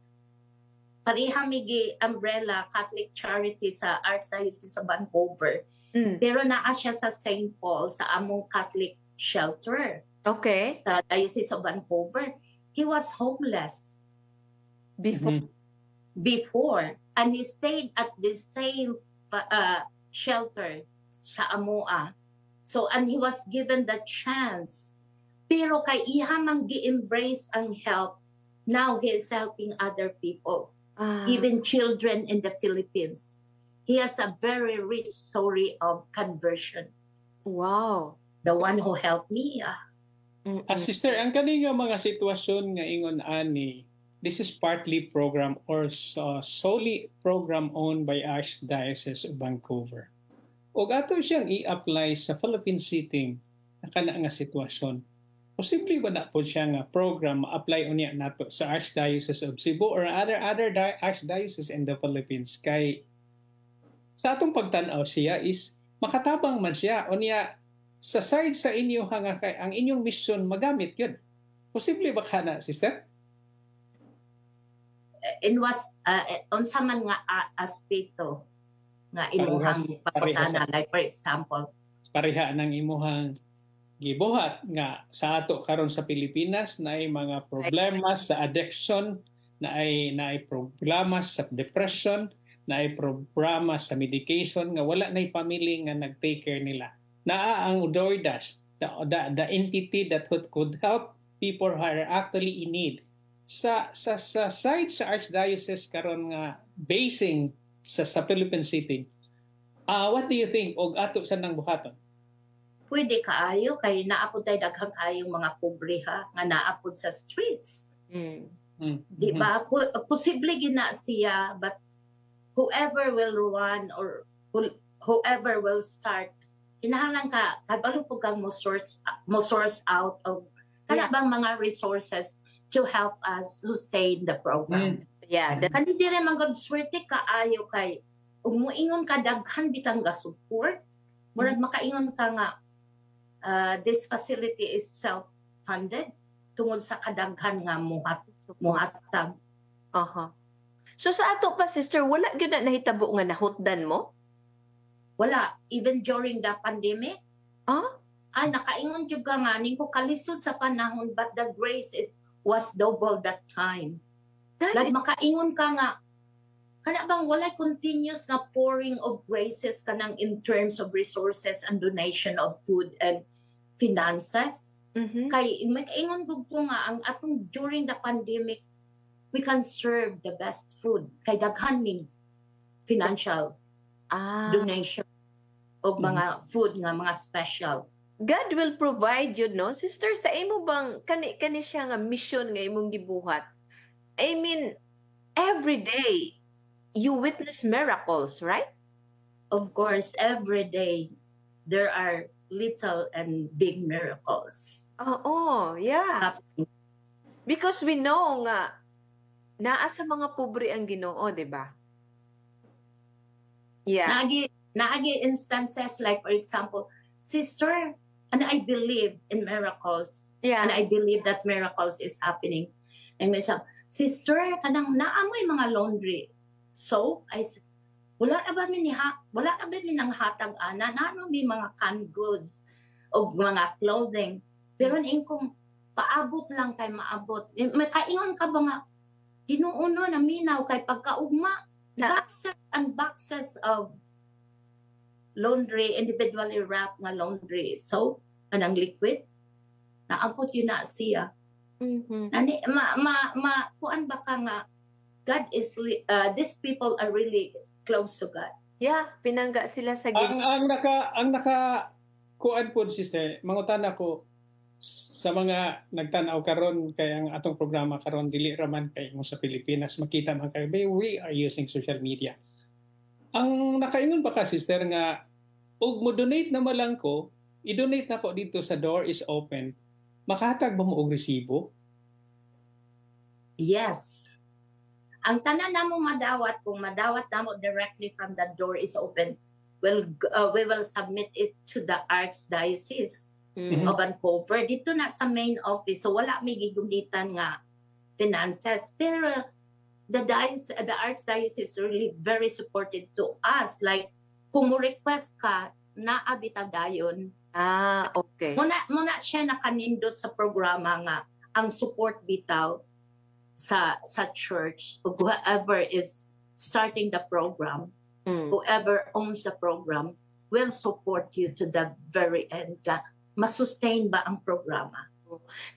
pareha migi umbrella Catholic charity sa Archdiocese of Vancouver. Pero naa siya sa St. Paul sa among Catholic shelter. Okay. Sa Diocese of Vancouver. He was homeless. Before. And he stayed at the same shelter sa Amoa. So, and he was given the chance. Pero kay iha mang gi-embrace ang help, now he is helping other people. Even children in the Philippines. He has a very rich story of conversion. Wow. The one who helped me. Sister, ang kaninga mga sitwasyon nga ingon ani, this is partly program or solely program owned by Archdiocese of Vancouver. O ato siyang i-apply sa Philippine setting na kana nga sitwasyon. Posible ba na po siya nga program ma-apply unya nato sa Archdiocese of Cebu or other archdiocese in the Philippines? Kay sa atong pagtanaw siya is makatabang man siya unya sa side sa inyo nga kay ang inyong mission magamit yun. Posible ba kana, sister? Unsa man nga aspeto nga imuhang paputana, like for example, pareha ng imuhang gibuhat nga sa ato karon sa Pilipinas na ay mga problema sa addiction, na ay problema sa depression, na ay problema sa medication nga wala nay family nga nag-take care nila. Naa ang Udordas, the entity that could help people who are actually in need. Sa side sa Archdiocese karon nga basing sa Philippine City, what do you think og ato sa nang buhaton? Pwede kaayo kay naapod tay daghang kaayong mga pobre nga naapod sa streets. Di ba? Posible gina siya, but whoever will run or whoever will start, kinahanglan ka kabalo pug kang mo source out of kana bang mga resources to help us sustain the program. Kani dire man gud swerte kaayo kay ug moingon ka daghan bitang ga support, murag makaingon ka nga this facility is self-funded tungod sa kadaghan nga muhatag. So sa ato pa sister, wala gyud na nahitabo nga nahutdan mo? Wala, even during the pandemic. Nakaingon jud ka nga ning ko kalisod sa panahon, but the grace was double that time. Like makaingon ka nga kana bang walay continuous na pouring of graces kanang in terms of resources and donation of food and finances. Kay mag-ingon ko nga ang atong during the pandemic we can serve the best food kay daghan ning financial donation o mga food nga mga special. God will provide you, no? Sister, sa imo bang kani siya nga mission nga imong gibuhat? I mean, every day you witness miracles, right? Of course, every day there are little and big miracles. Oo, yeah. Because we know nga naa sa mga pobre ang Ginoo, di ba? Yeah. Naagi instances like, for example, sister, and I believe in miracles. Yeah. And I believe that miracles is happening. And may sabi, sister, kanang naamoy mga laundry. So, I said, wala na ba mi nang hatag ana? Nano may mga canned goods o mga clothing. Pero ning kung paabot lang kay maabot. May kaingon ka ba nga, Ginoo na minaw kay pagkaugma, boxes and boxes of laundry, individually wrapped nga laundry soap, anang liquid, naabot yun na siya. Nani, kuan ba ka nga, God is, these people are really close to God. Yeah, pinangga sila sa Ginoo. Ang naka kuan po, sister, mangutan ako sa mga nagtanaw karon kay ang atong programa karon dili raman kay mo sa Pilipinas makita man kay we are using social media. Ang nakaingon ba ka, sister, nga ug mo donate na malang ko, i-donate na ko dito sa door is open. Makahatag ba mo og resibo? Yes. Ang tanan namo madawat, kung madawat namo directly from the door is open, we will submit it to the Archdiocese of Vancouver. Dito na sa main office, so wala may gigulitan nga finances. Pero the Archdiocese is really very supportive to us. Like, kung mo request ka, naabitag dayon. Okay. Muna siya nakanindot sa programa nga, ang support bitaw sa church, whoever is starting the program, whoever owns the program, will support you to the very end. Masustain ba ang programa?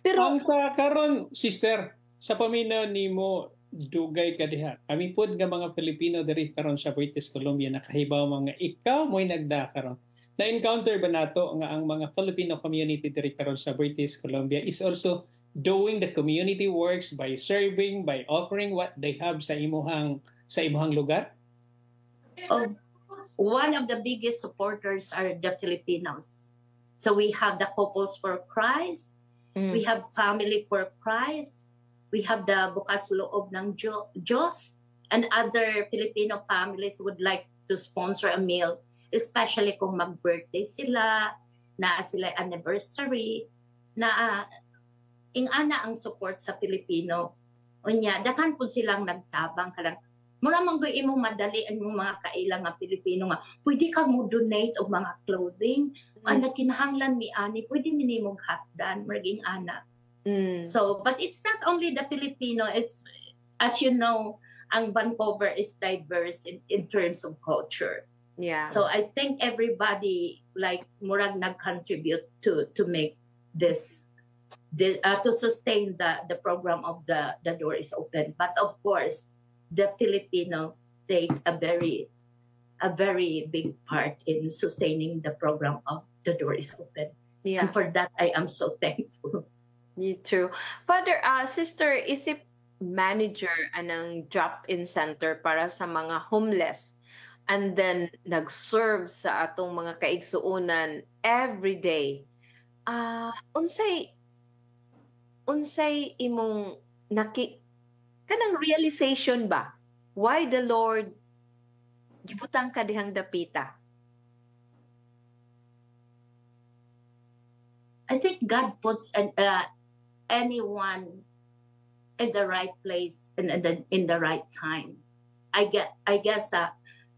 Pero ang karon, sister, sa paminaw nimo dugay ka diha. Kami pud nga mga Pilipino diri karon sa British Columbia nakahibaw mga ikaw mo'y nagda karon. Na-encounter ba nato nga ang mga Filipino community diri karon sa British Columbia is also doing the community works by serving, by offering what they have sa imuhang lugar? One of the biggest supporters are the Filipinos. So we have the Couples for Christ, we have Family for Christ, we have the Bukas Loob ng Diyos, and other Filipino families would like to sponsor a meal, especially kung mag-birthday sila, na sila anniversary, na ingana ang support sa Pilipino. Unya, daghan po silang nagtabang kalang, mura manggo imong madali ang mga kailang nga Pilipino nga, pwede ka mo donate og mga clothing, ang kinahanglan mi ani, pwede minimong hatdan, marging ana. So, but it's not only the Filipino, it's, as you know, ang Vancouver is diverse in terms of culture. Yeah. So I think everybody like murag nag-contribute to make this to sustain the program of the door is open. But of course, the Filipino take a very big part in sustaining the program of the door is open. Yeah. And for that, I am so thankful. You too. Father, sister, isip manager anang drop-in center para sa mga homeless and then nag-serve sa atong mga kaigsuunan every day. Unsay imong kanang realization ba? Why the Lord gibutang ka dihang dapita? I think God puts anyone in the right place and in the right time. I guess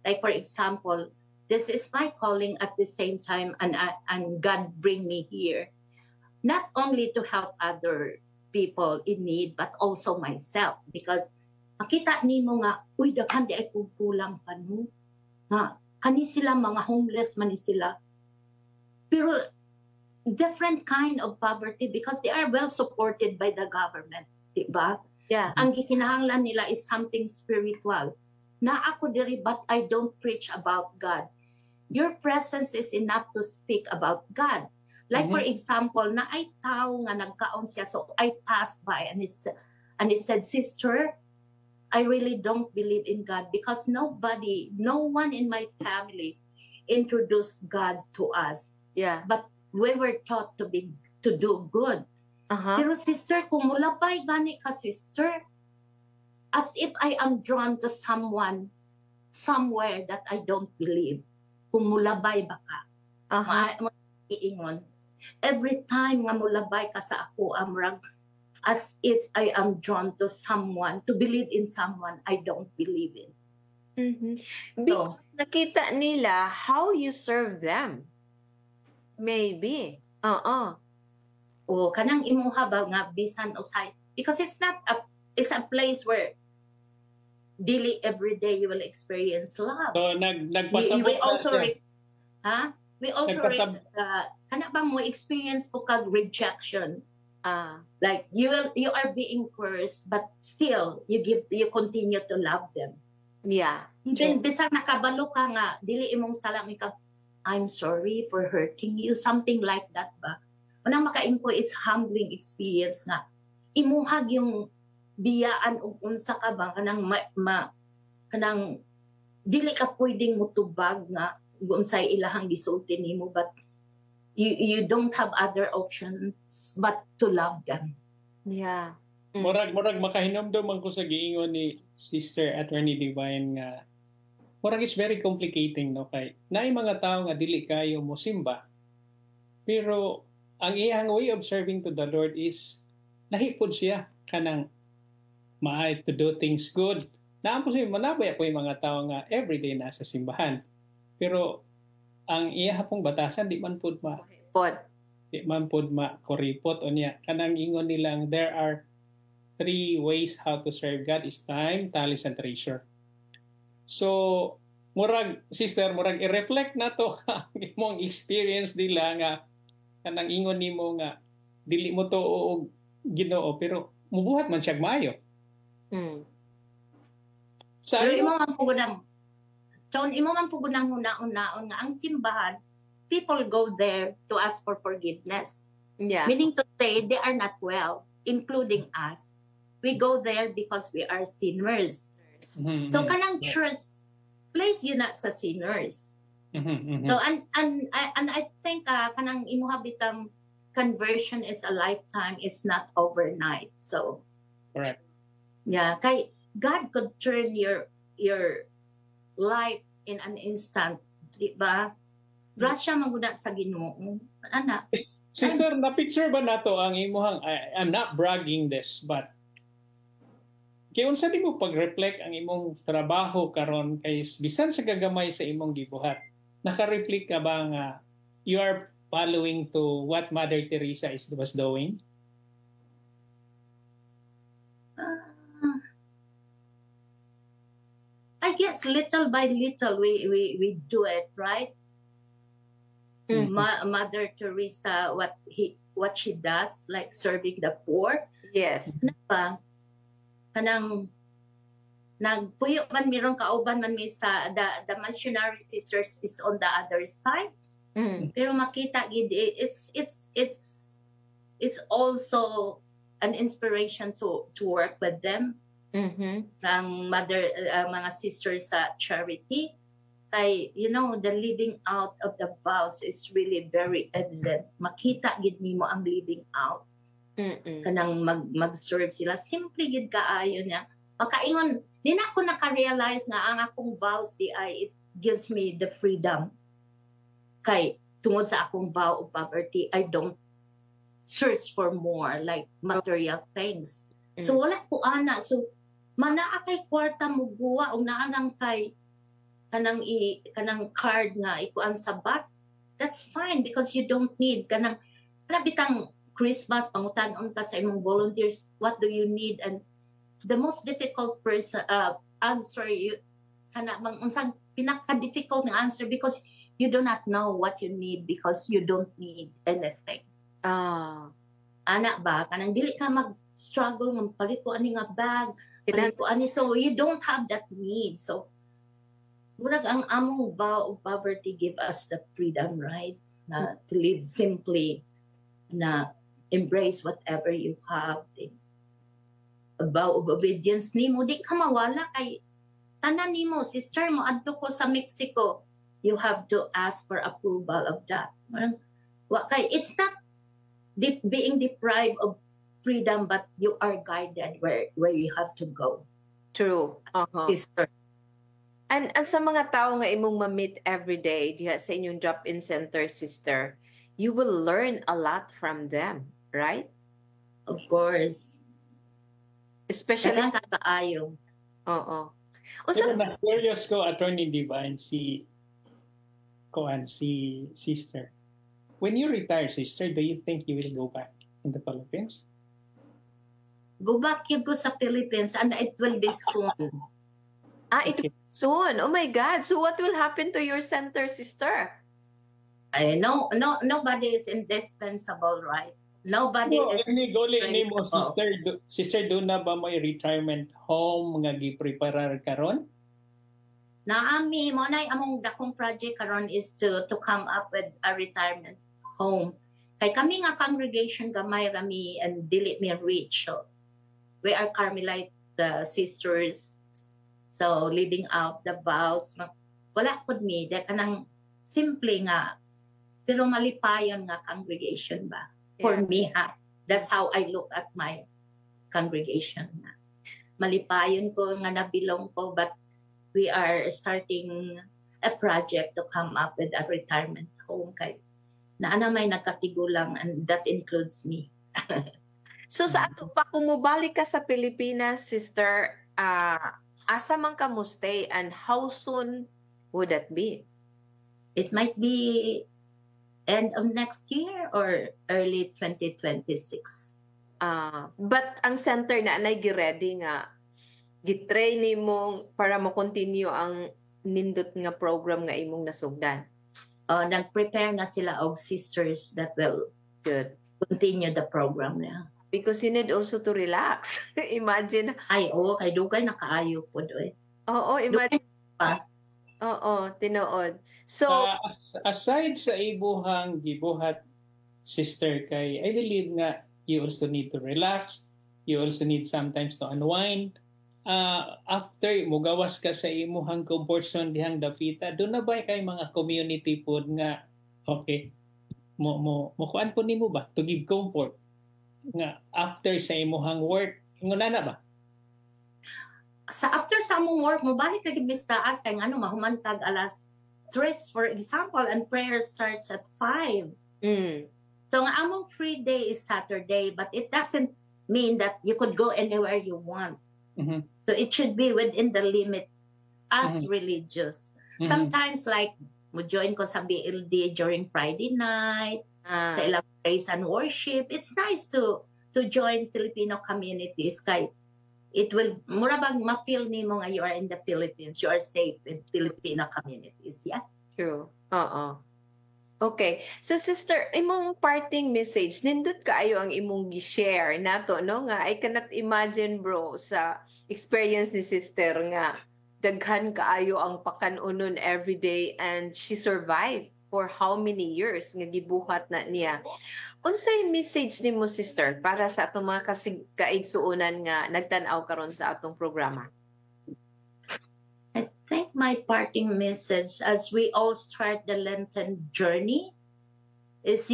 like for example, this is my calling at the same time, and God bring me here, not only to help other people in need, but also myself, because makita nimo nga, uy, daghan di ay kulang pa no. Nga, kani sila mga homeless man sila. Pero different kind of poverty because they are well supported by the government, diba? Yeah. Ang gikinahanglan nila is something spiritual. Na ako diri, but I don't preach about God. Your presence is enough to speak about God. Like for example, na ay tao nga nagkaon siya, so I passed by and he said, "Sister, I really don't believe in God because no one in my family introduced God to us. Yeah. But we were taught to do good." Pero sister, kung mulabay gani ka, sister, as if I am drawn to someone somewhere that I don't believe. Kung mulabay ba ka? Iingon. Every time nga mulabay ka sa ako, amrag, as if I am drawn to someone, to believe in someone I don't believe in. Because nakita nila how you serve them. Maybe. O kanang imuha ba nga bisan usay, because it's a place where daily every day you will experience love. So we also kana bang mo experience po kag rejection. Like you are being cursed, but still you continue to love them. Yeah. Then bisang nakabalo ka nga dili imong salam ka, "I'm sorry for hurting you," something like that ba. Unang makaimpo is humbling experience nga imuhag yung biyaan ug unsa ka ba kanang kanang dili ka pwedeng mutubag nga unsay ilahang gisulti nimo, but you don't have other options but to love them. Yeah. Murag makahinomdom man ko sa giingon ni Sister Attorney Divine nga murag is very complicating, no, kay naay mga tao nga dili kayo mosimba pero ang iyang way of serving to the Lord is nahipod siya kanang maay to do things good. Naampo siya, manabay ako yung mga tao nga everyday nasa simbahan. Pero ang iya pong batasan di man pud koripot o niya. Kanang ingon nilang there are 3 ways how to serve God is time, talents, and treasure. So, sister, i-reflect na to ang imong experience nila nga kanang ingon nimo nga dili mo to og Ginoo pero mubuhat man siya maayo. Pero imo man pugunang hunaon nga ang simbahan, people go there to ask for forgiveness. Yeah. Meaning to say they are not well, including us. We go there because we are sinners. So kanang church place you not sa sinners. So and I think kanang imuha bitang conversion is a lifetime, it's not overnight. So correct. Yeah, kay God could turn your life in an instant, di ba? Grasya maguna sa Ginoo. Ana. Sister, na picture ba nato ang imuhang I'm not bragging this, but kay unsa di mo pag-reflect ang imong trabaho karon kay bisan sa gagamay sa imong gibuhat. Naka-reflect ka ba nga you are following to what Mother Teresa was doing? I guess little by little we do it, right? Mother Teresa, what she does, like serving the poor. Yes. Kanang nagpuyo man mirong kauban man mi sa the missionary sisters is on the other side. Pero makita gid it's also an inspiration to work with them. Ang mother mga sisters sa charity, kay the living out of the vows is really very evident. Makita gid nimo ang living out. Kanang mag-serve sila, simple gid kaayo niya. Makaingon din ako naka-realize nga ang akong vows it gives me the freedom. Kay tungod sa akong vow of poverty, I don't search for more like material things. So wala ko ana. So manaa kay kwarta mo guwa o naanang kay kanang card nga ikuan sa bus. That's fine because you don't need kanang bitang Christmas pangutan-on ka sa imong volunteers, what do you need? And the most difficult answer you kana bang unsang pinaka-difficult nga answer because you do not know what you need because you don't need anything. Anak ba, kanang dili ka mag-struggle, palit ko ani nga bag, palit ko ani, so you don't have that need. So, murag ang among vow of poverty give us the freedom, right? Na to live simply, na embrace whatever you have. A vow of obedience nimo, di ka mawala kay tanan nimo, sister mo, adto ko sa Mexico, you have to ask for approval of that. It's not being deprived of freedom, but you are guided where you have to go. True. Sister. And sa mga tao nga imong ma-meet every day diha sa inyong drop-in center, sister, you will learn a lot from them, right? Of course. Especially kaayo. Oo. Pero na-curious ko, Attorney Divine, si sister. When you retire, sister, do you think you will go back in the Philippines? Go back yun ko sa Philippines and it will be soon. It will be soon. Oh my God. So what will happen to your center, sister? Nobody is indispensable, right? Nobody is... Sister, doon na ba may retirement home nga gi-preparar karon? Naami mo na among dakong project karon is to come up with a retirement home. Kay kami nga congregation gamay rami and dili mi rich. So we are Carmelite sisters. So leading out the vows, wala pud mi de kanang simple nga pero malipayon nga congregation ba. For me, that's how I look at my congregation. Malipayon ko nga nabilong ko, but we are starting a project to come up with a retirement home. Kay na may nakatigulang, and that includes me. So sa ato pa, kung mubalik ka sa Pilipinas, sister, asa man ka mo stay and how soon would that be? It might be end of next year or early 2026. But ang center na gi-ready nga gi-train nimo para mo-continue ang nindot nga program nga imong nasugdan. Nag-prepare na sila og sisters that will continue the program na. Because you need also to relax. Imagine. Kay dugay nakaayo po doy. Oo, imagine pa. Oo, tinuod. So, aside sa ibuhang gibuhat, sister, kay I believe nga you also need to relax. You also need sometimes to unwind. After mugawas ka sa imuhang comfort zone dihang dapita, doon na ba kay mga community pod nga okay mo kuan po nimo ba to give comfort nga after sa imuhang work nguna na ba? After sa among work, mabalik na gid taas kay ngano mahuman kag alas 3 for example, and prayer starts at 5. So nga among free day is Saturday, but it doesn't mean that you could go anywhere you want. So it should be within the limit as religious. Sometimes like mo join ko sa BLD during Friday night, sa ilang praise and worship. It's nice to join Filipino communities kay it will murabag ma-feel nimo nga you are in the Philippines, you are safe in Filipino communities. Yeah. True. Okay. So sister, imong parting message, nindot kaayo ang imong gi-share nato no nga I cannot imagine bro sa experience ni sister nga daghan kaayo ang pakanunon every day and she survived for how many years nga gibuhat na niya. Unsay message nimo sister para sa atong mga kaigsuonan nga nagtan-aw karon sa atong programa? I think my parting message as we all start the Lenten journey is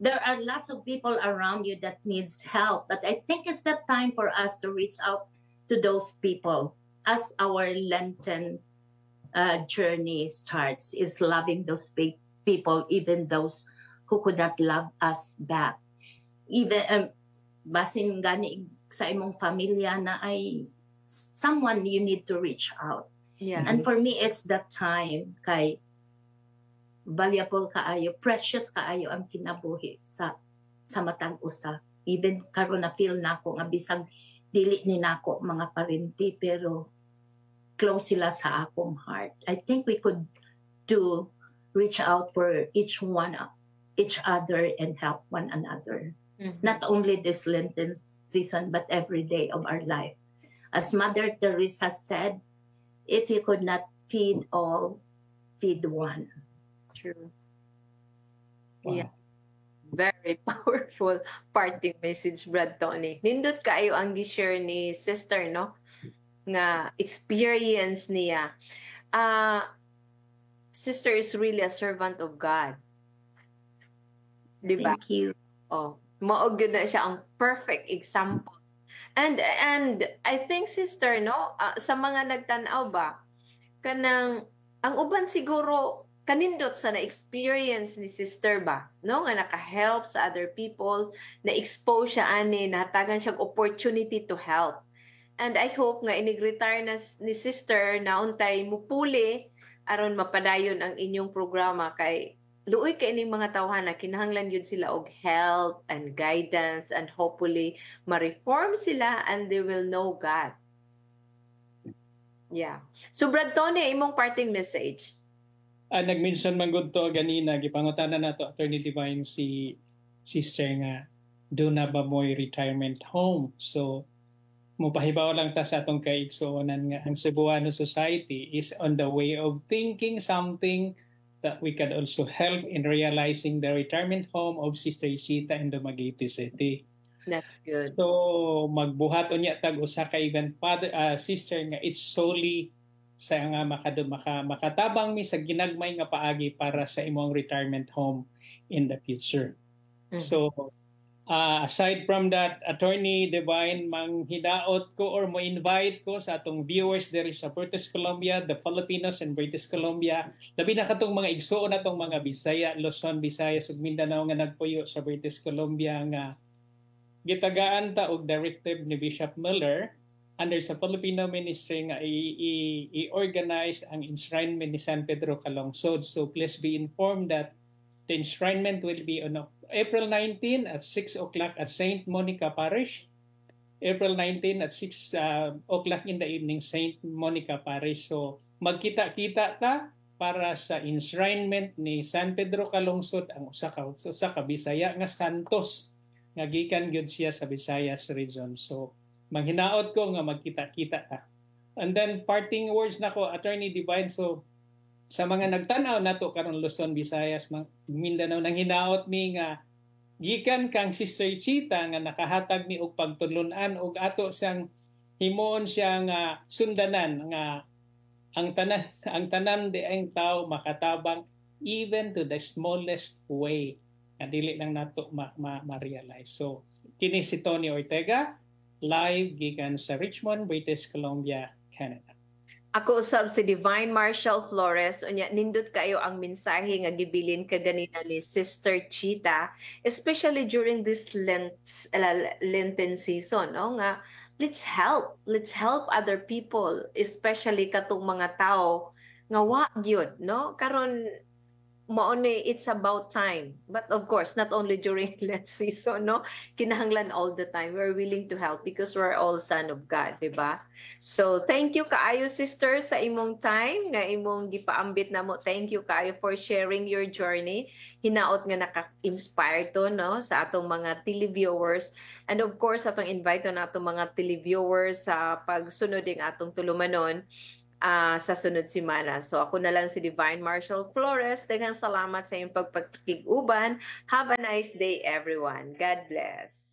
there are lots of people around you that needs help, but I think it's the time for us to reach out to those people as our Lenten journey starts, is loving those people, even those who could not love us back. Even basin gani sa imong pamilya na ay someone you need to reach out. Yeah. And for me, it's that time kay valuable kaayo, precious kaayo ang kinabuhi sa matag usa. Even karon na feel nako nga bisag dili ni nako mga parenti pero close sila sa akong heart. I think we could to reach out for each other and help one another. Not only this Lenten season, but every day of our life. As Mother Teresa said, if you could not feed all, feed one. True. Wow. Yeah. Very powerful parting message, Brad Tony. Nindot kayo ang gi-share ni sister, no? Nga experience niya. Sister is really a servant of God. Diba? Thank you. Oh, maog yun na siya ang perfect example. And I think, sister, no, sa mga nagtanaw ba, kanang ang uban siguro kanindot sa na-experience ni sister ba, no, nga naka-help sa other people, na-expose siya ani, nahatagan siyang opportunity to help. And I hope nga inig-retire na ni sister na untay mupuli aron mapadayon ang inyong programa kay luoy kay ining mga tawhan na kinahanglan yun sila og help and guidance, and hopefully ma-reform sila and they will know God. Yeah. So Brad Tony, imong parting message. Nagmention man gud to ganina, gipangutana nato Attorney Divine si sister nga do na ba mo'y retirement home. So mupahibaw lang ta sa atong kaigsuonan nga ang Cebuano society is on the way of thinking something that we can also help in realizing the retirement home of Sister Chita in Dumaguete City. That's good. So magbuhat unya tag usa ka even sister nga it's solely sa nga makatabang mi sa ginagmay nga paagi para sa imong retirement home in the future. So aside from that, Attorney Divine, manghidaot ko or mo invite ko sa atong viewers there sa British Columbia, the Filipinos in British Columbia, labi na katong mga igsuon natong mga Bisaya, Luzon, Visayas ug Mindanao nga nagpuyo sa British Columbia nga gitagaan ta og directive ni Bishop Miller under sa Filipino ministry nga i-organize ang enshrinement ni San Pedro Calungsod. So please be informed that the enshrinement will be on April 19 at 6 o'clock at St. Monica Parish. April 19 at 6 o'clock in the evening, St. Monica Parish. So magkita-kita ta para sa enshrinement ni San Pedro Calungsod, ang usa ka Bisaya nga santos nga gikan gyud siya sa Visayas region. So manghinaot ko nga magkita-kita ta. And then parting words nako, Attorney Divine, so sa mga nagtanaw nato karon Luzon, Visayas, Mindanao, nang hinaot mi nga gikan kang Sister Chita nga nakahatag mi og pagtulunan og ato siyang himoon siya nga sundanan nga ang tanan di ang tao makatabang even to the smallest way nga dili lang nato ma-realize. So kini si Tony Ortega, live gikan sa Richmond, British Columbia, Canada. Ako usab si Divine Marshall Flores, unya nindot kayo ang mensahe nga gibilin kaganina ni Sister Chita, especially during this Lenten season, no, nga let's help other people, especially katong mga tao nga wa gyud, no, karon mao ni it's about time, but of course not only during Lent season, no, kinahanglan all the time. We're willing to help because we're all son of God, diba? So thank you kaayo, sister, sa imong time nga imong gipaambit namo. Thank you kaayo for sharing your journey. Hinaot nga naka-inspire to, no, sa atong mga televiewers, and of course atong invite na atong mga televiewers sa pagsunod ng atong tulumanon sa sunod semana. So ako na lang si Divine Marshall Flores. Daghang salamat sa iyong pagpakikiguban. Have a nice day, everyone. God bless.